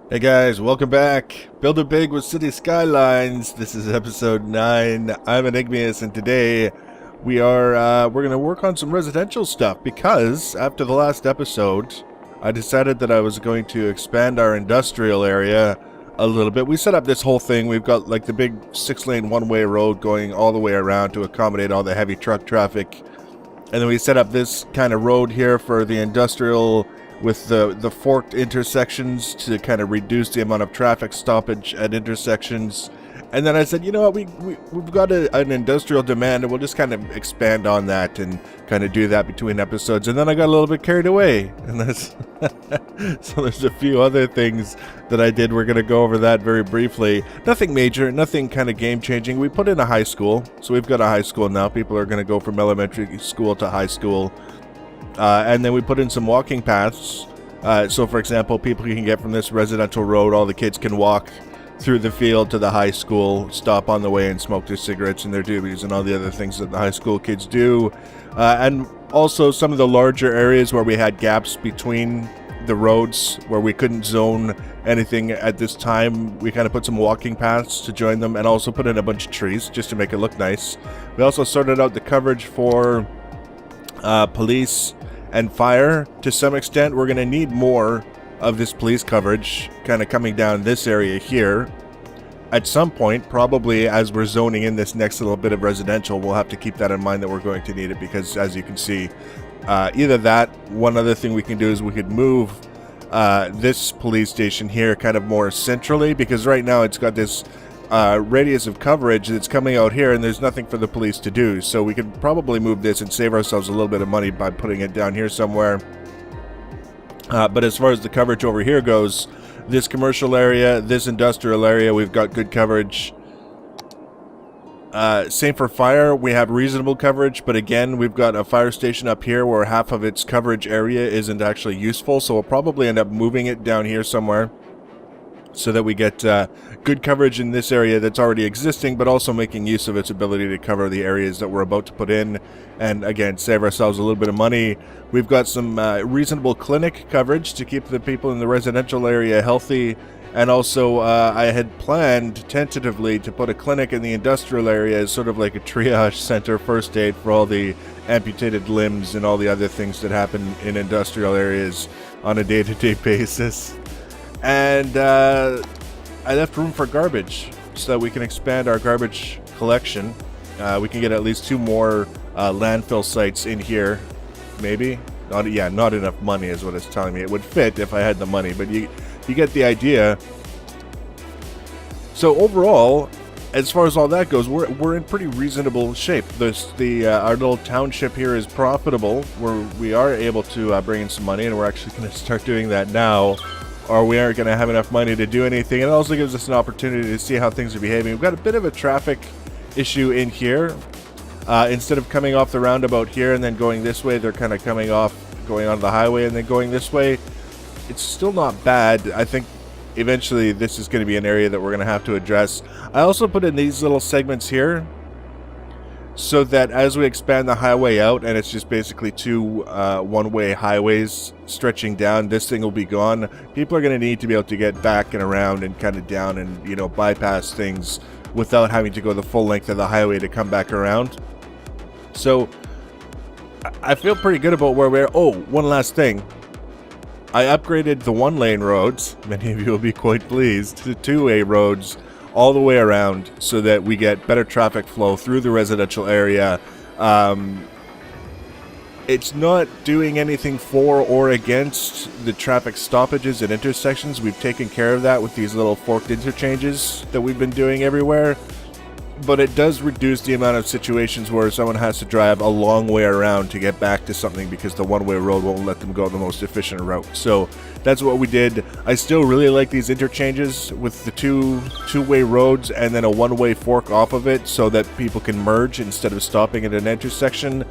Hey guys, welcome back. Build it big with City Skylines. This is episode 9. I'm Enigmius, and today we're gonna work on some residential stuff because after the last episode, I decided that I was going to expand our industrial area a little bit. We set up this whole thing. We've got like the big 6-lane one-way road going all the way around to accommodate all the heavy truck traffic. And then we set up this kind of road here for the industrial with the forked intersections to kind of reduce the amount of traffic stoppage at intersections. And then I said, you know what, we've got an industrial demand, and we'll just kind of expand on that and kind of do that between episodes. And then I got a little bit carried away, and that's so there's a few other things that I did. We're going to go over that very briefly. Nothing major, nothing kind of game-changing. We put in a high school, so we've got a high school now. People are going to go from elementary school to high school. And then we put in some walking paths. So, for example, people can get from this residential road, all the kids can walk through the field to the high school, stop on the way and smoke their cigarettes and their doobies and all the other things that the high school kids do. And also some of the larger areas where we had gaps between the roads where we couldn't zone anything at this time, we kind of put some walking paths to join them, and also put in a bunch of trees just to make it look nice. We also sorted out the coverage for police and fire to some extent. We're going to need more of this police coverage kind of coming down this area here. At some point, probably as we're zoning in this next little bit of residential, we'll have to keep that in mind that we're going to need it, because as you can see, either that, one other thing we can do is we could move this police station here kind of more centrally, because right now it's got this radius of coverage that's coming out here, and there's nothing for the police to do. So we could probably move this and save ourselves a little bit of money by putting it down here somewhere. But as far as the coverage over here goes, this commercial area, this industrial area, we've got good coverage. Same for fire, we have reasonable coverage, but again, we've got a fire station up here where half of its coverage area isn't actually useful, so we'll probably end up moving it down here somewhere, so that we get good coverage in this area that's already existing, but also making use of its ability to cover the areas that we're about to put in, and again, save ourselves a little bit of money. We've got some reasonable clinic coverage to keep the people in the residential area healthy, and also I had planned tentatively to put a clinic in the industrial area as sort of like a triage center, first aid for all the amputated limbs and all the other things that happen in industrial areas on a day-to-day basis. And I left room for garbage so that we can expand our garbage collection. We can get at least 2 more landfill sites in here, maybe. Not enough money is what it's telling me. It would fit if I had the money, but you get the idea. So overall, as far as all that goes, we're in pretty reasonable shape. Our little township here is profitable. We are able to bring in some money, and we're actually going to start doing that now, or we aren't going to have enough money to do anything. It also gives us an opportunity to see how things are behaving. We've got a bit of a traffic issue in here. Instead of coming off the roundabout here and then going this way, they're kind of coming off, going on the highway and then going this way. It's still not bad. I think eventually this is going to be an area that we're going to have to address. I also put in these little segments here so that as we expand the highway out, and it's just basically 2 one-way highways stretching down, this thing will be gone. People are going to need to be able to get back and around and kind of down and, you know, bypass things without having to go the full length of the highway to come back around. So I feel pretty good about where we're. Oh, one last thing. I upgraded the 1-lane roads, many of you will be quite pleased, to 2-way roads all the way around so that we get better traffic flow through the residential area. It's not doing anything for or against the traffic stoppages at intersections. We've taken care of that with these little forked interchanges that we've been doing everywhere. But it does reduce the amount of situations where someone has to drive a long way around to get back to something because the one-way road won't let them go the most efficient route. So that's what we did. I still really like these interchanges with the two-way roads and then a one-way fork off of it so that people can merge instead of stopping at an intersection.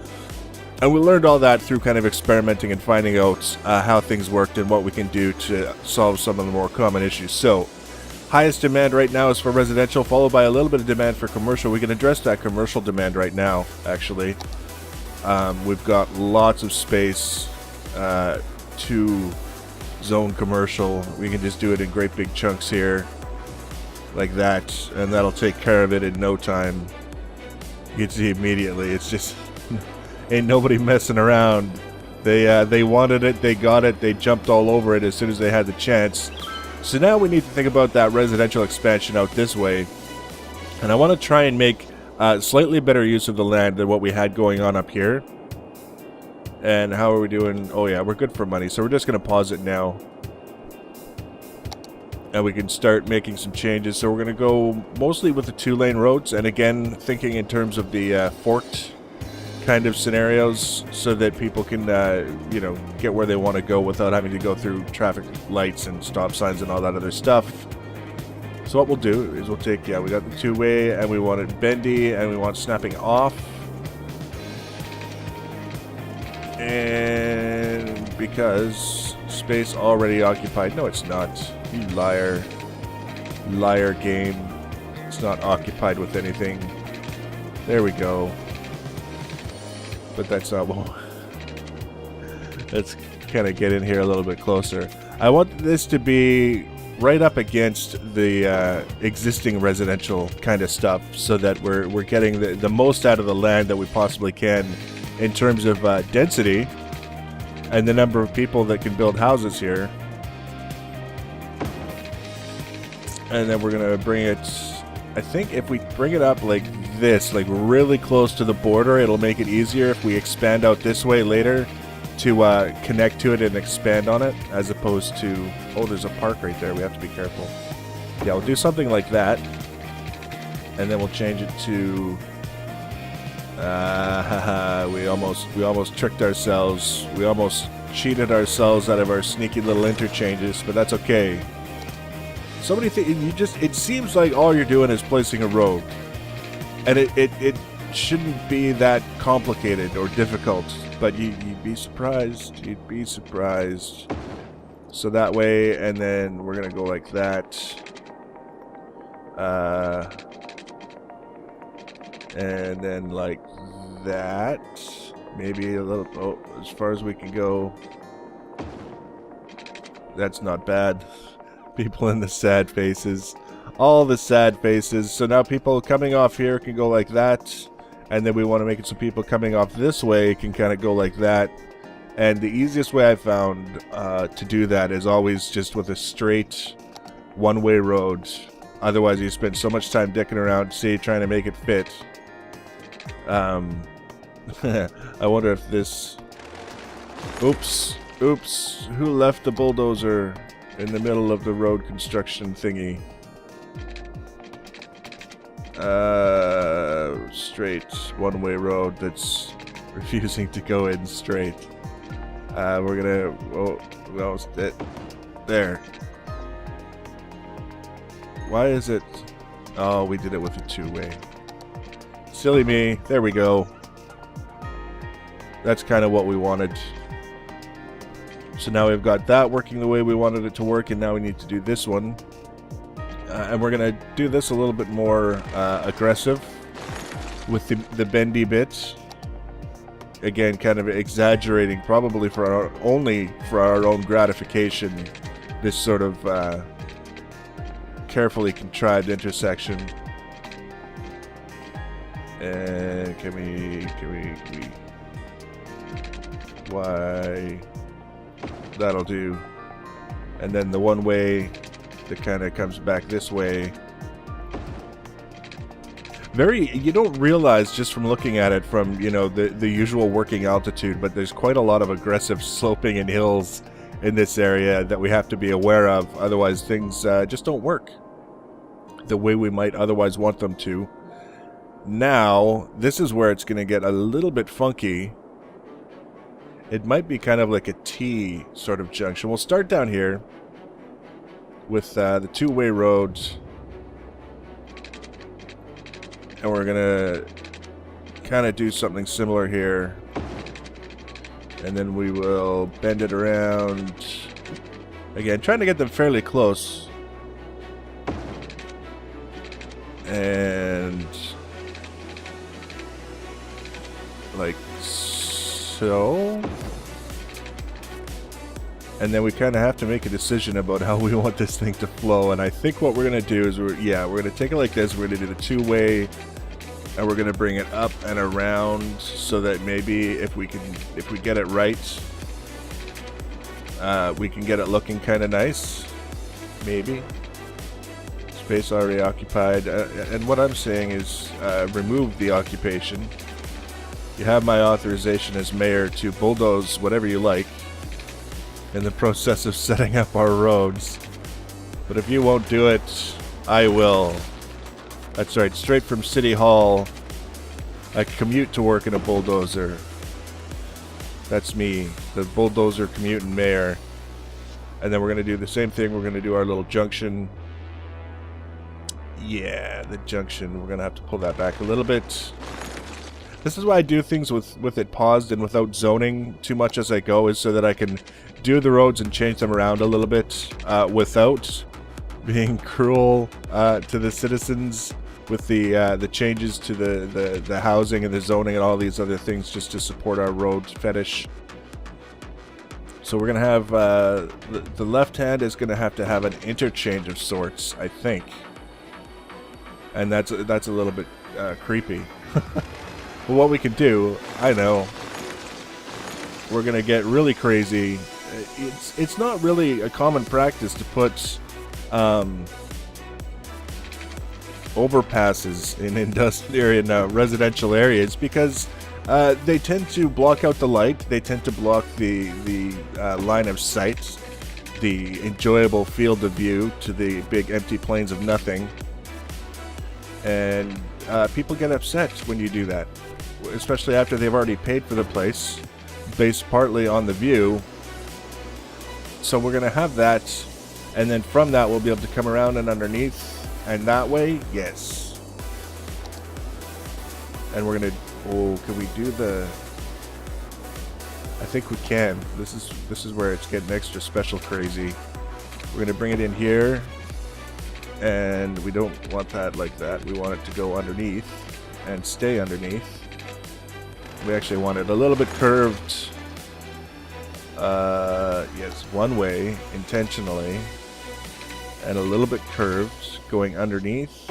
And we learned all that through kind of experimenting and finding out how things worked and what we can do to solve some of the more common issues. So highest demand right now is for residential, followed by a little bit of demand for commercial. We can address that commercial demand right now, actually. We've got lots of space to zone commercial. We can just do it in great big chunks here, like that, and that'll take care of it in no time. You can see immediately, it's just ain't nobody messing around. They wanted it, they got it, they jumped all over it as soon as they had the chance. So now we need to think about that residential expansion out this way, and I want to try and make slightly better use of the land than what we had going on up here. And how are we doing? Oh yeah, we're good for money, so we're just going to pause it now. And we can start making some changes. So we're going to go mostly with the 2-lane roads, and again, thinking in terms of the forked kind of scenarios, so that people can, you know, get where they want to go without having to go through traffic lights and stop signs and all that other stuff. So what we'll do is we'll take, yeah, we got the 2-way, and we want it bendy, and we want snapping off. And because space already occupied, no it's not, you liar, liar game, it's not occupied with anything. There we go. But that's not what, let's kind of get in here a little bit closer. I want this to be right up against the existing residential kind of stuff, so that we're getting the most out of the land that we possibly can in terms of density and the number of people that can build houses here. And then we're gonna bring it, I think if we bring it up like this, like really close to the border, it'll make it easier if we expand out this way later to connect to it and expand on it, as opposed to, oh, there's a park right there, we have to be careful. Yeah, we'll do something like that, and then we'll change it to we almost tricked ourselves. We almost cheated ourselves out of our sneaky little interchanges, but that's okay. So many things, it seems like all you're doing is placing a road, and it shouldn't be that complicated or difficult, but you'd be surprised. You'd be surprised. So that way, and then we're gonna go like that. And then like that. Maybe a little, oh, as far as we can go. That's not bad. People in the sad faces. All the sad faces. So now people coming off here can go like that. And then we want to make it so people coming off this way can kind of go like that. And the easiest way I found to do that is always just with a straight one-way road. Otherwise you spend so much time dicking around, see, trying to make it fit. I wonder if this... Oops. Who left the bulldozer in the middle of the road construction thingy? Straight one-way road that's refusing to go in straight. We're gonna... Oh, well, there. Why is it... Oh, we did it with a 2-way. Silly me. There we go. That's kind of what we wanted. So now we've got that working the way we wanted it to work, and now we need to do this one. And we're going to do this a little bit more aggressive with the bendy bits. Again, kind of exaggerating, probably only for our own gratification, this sort of carefully contrived intersection. And can we why, that'll do. And then the one way that kind of comes back this way. You don't realize just from looking at it from, you know, the usual working altitude, but there's quite a lot of aggressive sloping and hills in this area that we have to be aware of. Otherwise things just don't work the way we might otherwise want them to. Now, this is where it's going to get a little bit funky. It might be kind of like a T sort of junction. We'll start down here with the 2-way roads. And we're going to kind of do something similar here. And then we will bend it around. Again, trying to get them fairly close. And... like so. And then we kind of have to make a decision about how we want this thing to flow. And I think what we're going to do is we're going to take it like this. We're going to do the two-way, and we're going to bring it up and around so that maybe if we get it right, we can get it looking kind of nice. Maybe. Space already occupied. And what I'm saying is remove the occupation. You have my authorization as mayor to bulldoze whatever you like in the process of setting up our roads. But if you won't do it, I will. That's right, straight from City Hall, I commute to work in a bulldozer. That's me, the bulldozer commuting mayor. And then we're going to do the same thing. We're going to do our little junction. Yeah, the junction. We're going to have to pull that back a little bit. This is why I do things with it paused and without zoning too much as I go, is so that I can do the roads and change them around a little bit without being cruel to the citizens with the changes to the housing and the zoning and all these other things, just to support our road fetish. So we're going to have the left hand is going to have an interchange of sorts, I think. And that's a little bit creepy. But what we can do, I know, we're going to get really crazy. It's not really a common practice to put overpasses in residential areas, because they tend to block out the light. They tend to block the line of sight, the enjoyable field of view to the big empty plains of nothing. And people get upset when you do that, especially after they've already paid for the place, based partly on the view. So we're going to have that, and then from that we'll be able to come around and underneath, and that way, yes. And we're going to, can we do the, I think we can. This is where it's getting extra special crazy. We're going to bring it in here, and we don't want that like that. We want it to go underneath and stay underneath. We actually want it a little bit curved. Yes, one way intentionally, and a little bit curved going underneath,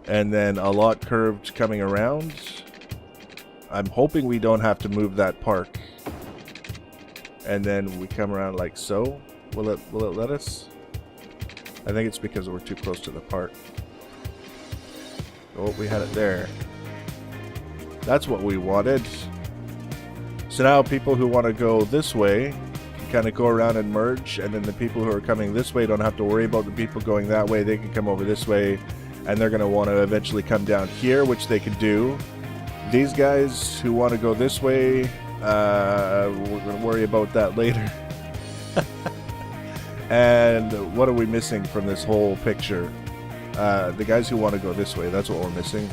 and then a lot curved coming around. I'm hoping we don't have to move that park. And then we come around like so. Will it let us? I think it's because we're too close to the park. Oh, we had it there. That's what we wanted. So now people who want to go this way can kind of go around and merge, and then the people who are coming this way don't have to worry about the people going that way. They can come over this way, and they're going to want to eventually come down here, which they can do. These guys who want to go this way, we're going to worry about that later. And what are we missing from this whole picture? The guys who want to go this way, that's what we're missing.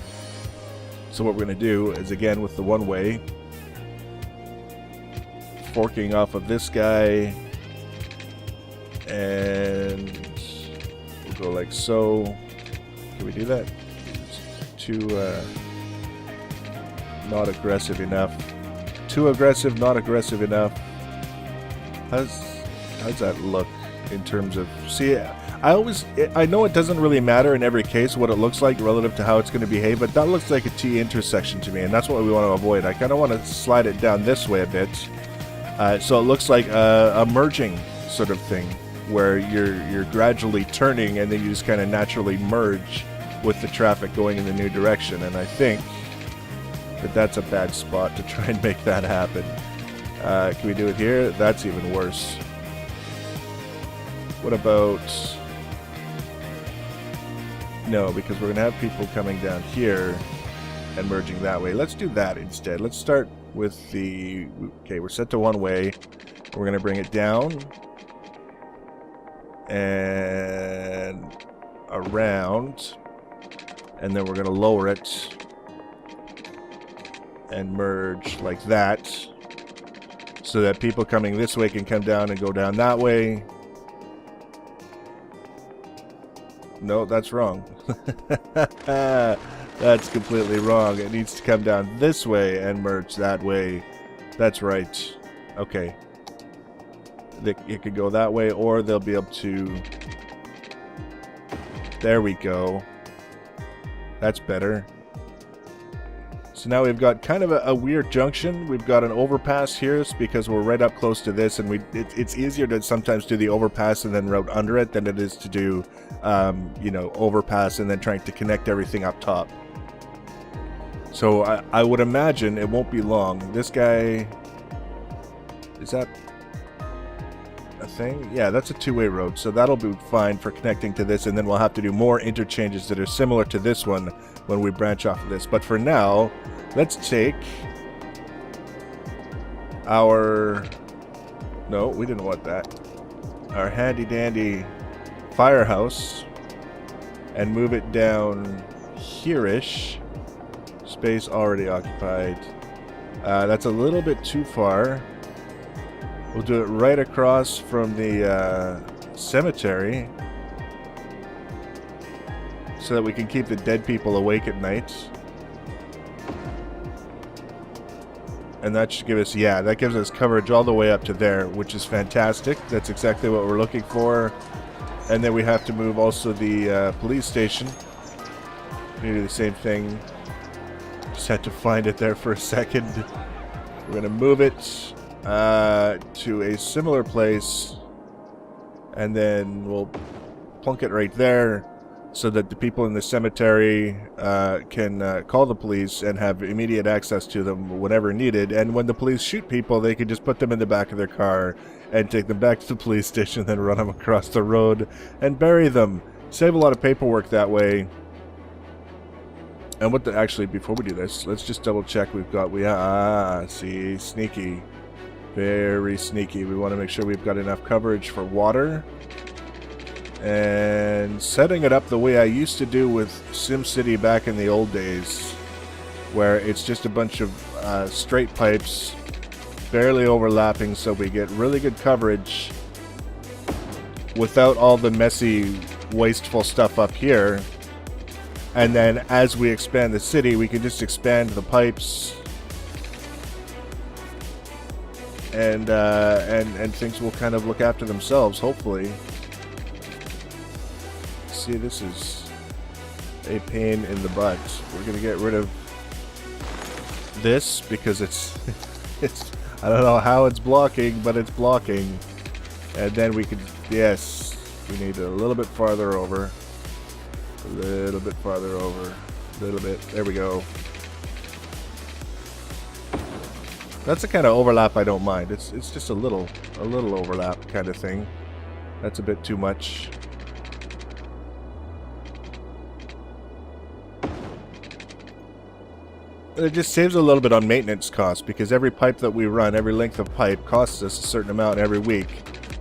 So what we're going to do is, again, with the one way, forking off of this guy, and we'll go like so. Can we do that? It's too not aggressive enough. Too aggressive, not aggressive enough. How's that look in terms of, see, I know it doesn't really matter in every case what it looks like relative to how it's going to behave, but that looks like a T intersection to me, and that's what we want to avoid. I kind of want to slide it down this way a bit, so it looks like a merging sort of thing, where you're gradually turning and then you just kind of naturally merge with the traffic going in the new direction. And I think that that's a bad spot to try and make that happen. Can we do it here? That's even worse. What about... No, because we're going to have people coming down here and merging that way. Let's do that instead. Let's start with the... Okay, we're set to one way. We're going to bring it down and around, and then we're going to lower it and merge like that, so that people coming this way can come down and go down that way. No, that's wrong. That's completely wrong. It needs to come down this way and merge that way. That's right. Okay. it could go that way, or they'll be able to... There we go. That's better. So now we've got kind of a weird junction. We've got an overpass here because we're right up close to this, and it's easier to sometimes do the overpass and then route under it than it is to do, you know, overpass and then trying to connect everything up top. So I would imagine it won't be long. This guy... Is that a thing? Yeah, that's a two-way road, so that'll be fine for connecting to this, and then we'll have to do more interchanges that are similar to this one when we branch off of this. But for now, let's take our... No, we didn't want that. Our handy-dandy firehouse and move it down here-ish. Space already occupied. That's a little bit too far. We'll do it right across from the cemetery so that we can keep the dead people awake at night. And that should give us, yeah, that gives us coverage all the way up to there, which is fantastic. That's exactly what we're looking for. And then we have to move also the police station. We do the same thing. Just had to find it there for a second. We're going to move it to a similar place, and then we'll plunk it right there so that the people in the cemetery can call the police and have immediate access to them whenever needed. And when the police shoot people, they can just put them in the back of their car and take them back to the police station, then run them across the road and bury them. Save a lot of paperwork that way. And what the, actually, before we do this, let's just double check see, sneaky. Very sneaky. We want to make sure we've got enough coverage for water. And setting it up the way I used to do with SimCity back in the old days, where it's just a bunch of straight pipes, barely overlapping, so we get really good coverage without all the messy, wasteful stuff up here. And then as we expand the city, we can just expand the pipes, and things will kind of look after themselves, hopefully. See, this is a pain in the butt. We're gonna get rid of this because it's I don't know how it's blocking, but it's blocking. And then we could, yes, we need a little bit farther over. A little bit farther over. A little bit. There we go. That's the kind of overlap I don't mind. It's just a little overlap kind of thing. That's a bit too much. It just saves a little bit on maintenance costs, because every pipe that we run, every length of pipe costs us a certain amount every week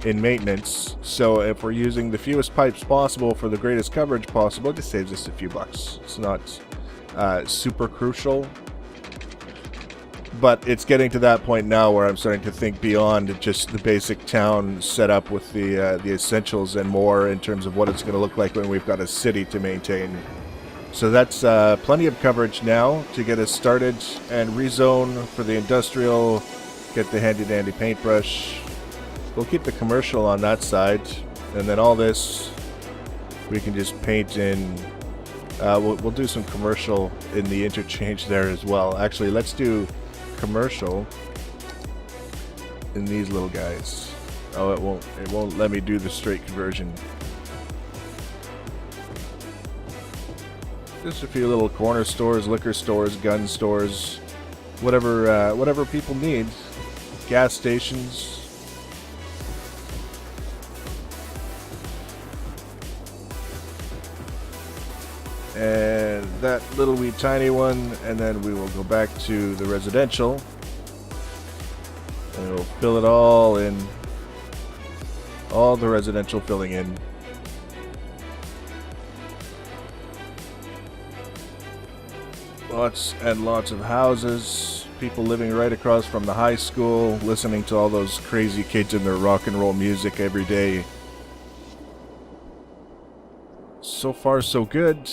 in maintenance. So if we're using the fewest pipes possible for the greatest coverage possible, it just saves us a few bucks. It's not super crucial, but it's getting to that point now where I'm starting to think beyond just the basic town setup with the essentials, and more in terms of what it's going to look like when we've got a city to maintain. So that's plenty of coverage now to get us started and rezone for the industrial, get the handy-dandy paintbrush. We'll keep the commercial on that side, and then all this we can just paint in. We'll do some commercial in the interchange there as well. Actually, let's do commercial in these little guys. Oh, it won't let me do the straight conversion. Just a few little corner stores, liquor stores, gun stores, whatever people need. Gas stations. And that little wee tiny one, and then we will go back to the residential. And we'll fill it all in. All the residential filling in. Lots and lots of houses, people living right across from the high school, listening to all those crazy kids and their rock and roll music every day. So far, so good.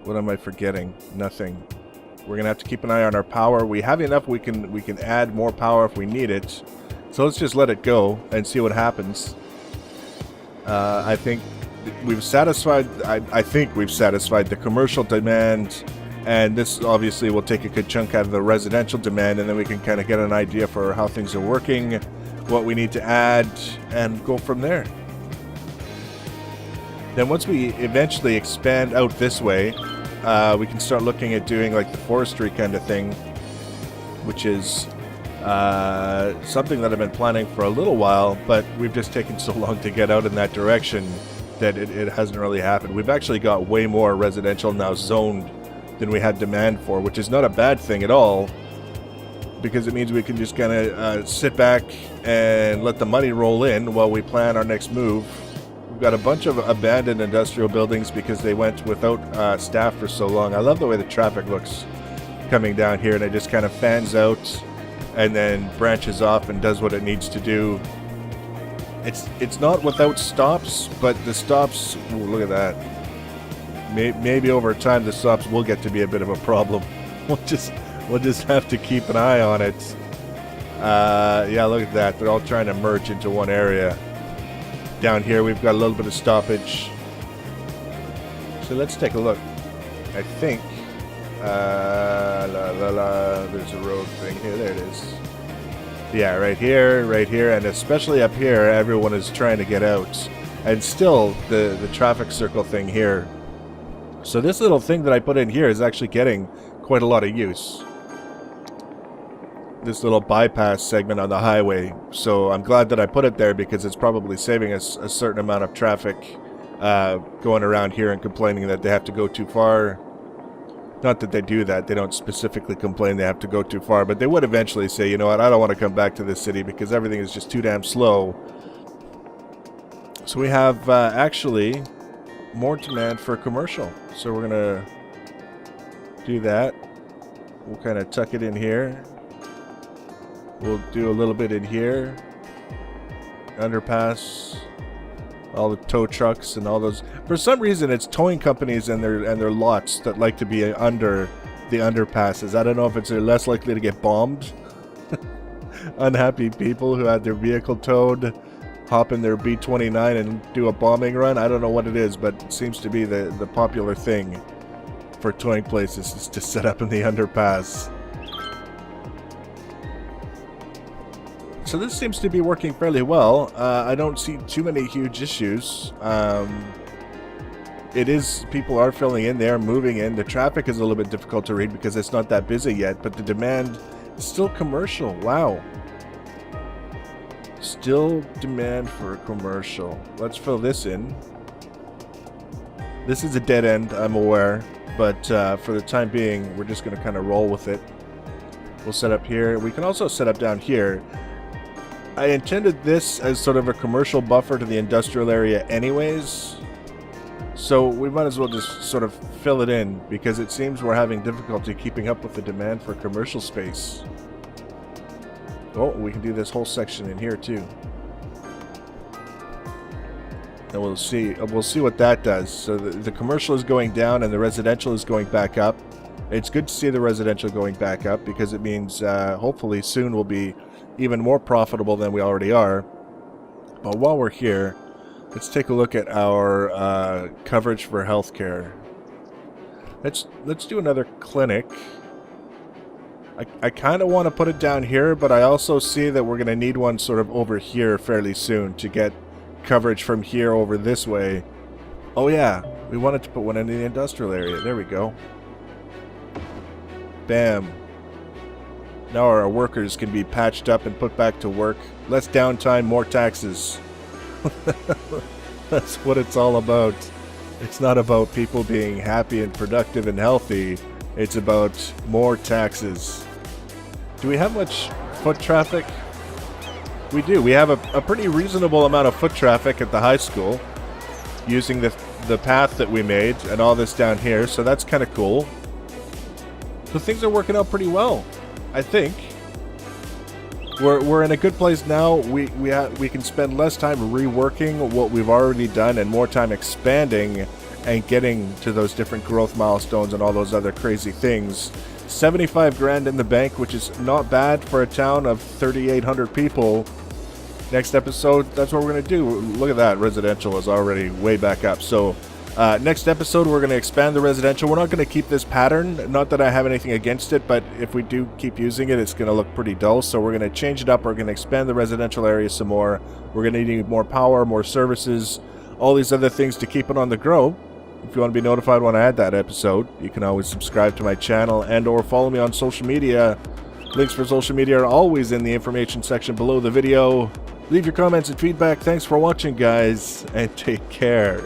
What am I forgetting? Nothing. We're going to have to keep an eye on our power. We have enough. We can add more power if we need it. So let's just let it go and see what happens. I think we've satisfied. I think we've satisfied the commercial demand, and this obviously will take a good chunk out of the residential demand, and then we can kind of get an idea for how things are working, what we need to add, and go from there. Then once we eventually expand out this way, we can start looking at doing like the forestry kind of thing, which is something that I've been planning for a little while, but we've just taken so long to get out in that direction that it hasn't really happened. We've actually got way more residential now zoned than we had demand for, which is not a bad thing at all, because it means we can just kind of sit back and let the money roll in while we plan our next move. We've got a bunch of abandoned industrial buildings because they went without staff for so long. I love the way the traffic looks coming down here, and it just kind of fans out and then branches off and does what it needs to do. It's not without stops, but the stops, ooh, look at that. Maybe over time the stops will get to be a bit of a problem. We'll just have to keep an eye on it. Yeah, look at that. They're all trying to merge into one area. Down here we've got a little bit of stoppage. So let's take a look. I think there's a road thing here. There it is. Yeah, right here, and especially up here, everyone is trying to get out. And still, the traffic circle thing here. So this little thing that I put in here is actually getting quite a lot of use. This little bypass segment on the highway. So I'm glad that I put it there, because it's probably saving us a certain amount of traffic going around here and complaining that they have to go too far. Not that they do that. They don't specifically complain they have to go too far, but they would eventually say, you know what, I don't want to come back to this city because everything is just too damn slow. So we have actually more demand for commercial. So we're going to do that. We'll kind of tuck it in here. We'll do a little bit in here. Underpass. All the tow trucks and all those. For some reason, it's towing companies and their lots that like to be under the underpasses. I don't know if it's they're less likely to get bombed. Unhappy people who had their vehicle towed hop in their B-29 and do a bombing run. I don't know what it is, but it seems to be the popular thing for towing places is to set up in the underpass. So this seems to be working fairly well. I don't see too many huge issues. People are filling in there, moving in. The traffic is a little bit difficult to read because it's not that busy yet, but the demand is still commercial. Wow. Still demand for commercial. Let's fill this in. This is a dead end, I'm aware, but for the time being, we're just going to kind of roll with it. We'll set up here. We can also set up down here. I intended this as sort of a commercial buffer to the industrial area anyways, so we might as well just sort of fill it in, because it seems we're having difficulty keeping up with the demand for commercial space. Oh, we can do this whole section in here too. And we'll see what that does. So the commercial is going down and the residential is going back up. It's good to see the residential going back up, because it means hopefully soon we'll be even more profitable than we already are. But while we're here, let's take a look at our coverage for healthcare. Let's do another clinic. I kind of want to put it down here, but I also see that we're going to need one sort of over here fairly soon to get coverage from here over this way. Oh yeah, we wanted to put one in the industrial area. There we go. Bam. Now our workers can be patched up and put back to work. Less downtime, more taxes. That's what it's all about. It's not about people being happy and productive and healthy. It's about more taxes. Do we have much foot traffic? We do. We have a pretty reasonable amount of foot traffic at the high school, using the path that we made and all this down here, so that's kind of cool. So things are working out pretty well, I think. We're in a good place now. We can spend less time reworking what we've already done and more time expanding and getting to those different growth milestones and all those other crazy things. 75 grand in the bank, which is not bad for a town of 3,800 people. Next episode, that's what we're going to do. Look at that, residential is already way back up. So next episode, we're going to expand the residential. We're not going to keep this pattern. Not that I have anything against it, but if we do keep using it, it's going to look pretty dull. So we're going to change it up. We're going to expand the residential area some more. We're going to need more power, more services, all these other things to keep it on the grow. If you want to be notified when I add that episode, you can always subscribe to my channel and or follow me on social media. Links for social media are always in the information section below the video. Leave your comments and feedback. Thanks for watching, guys, and take care.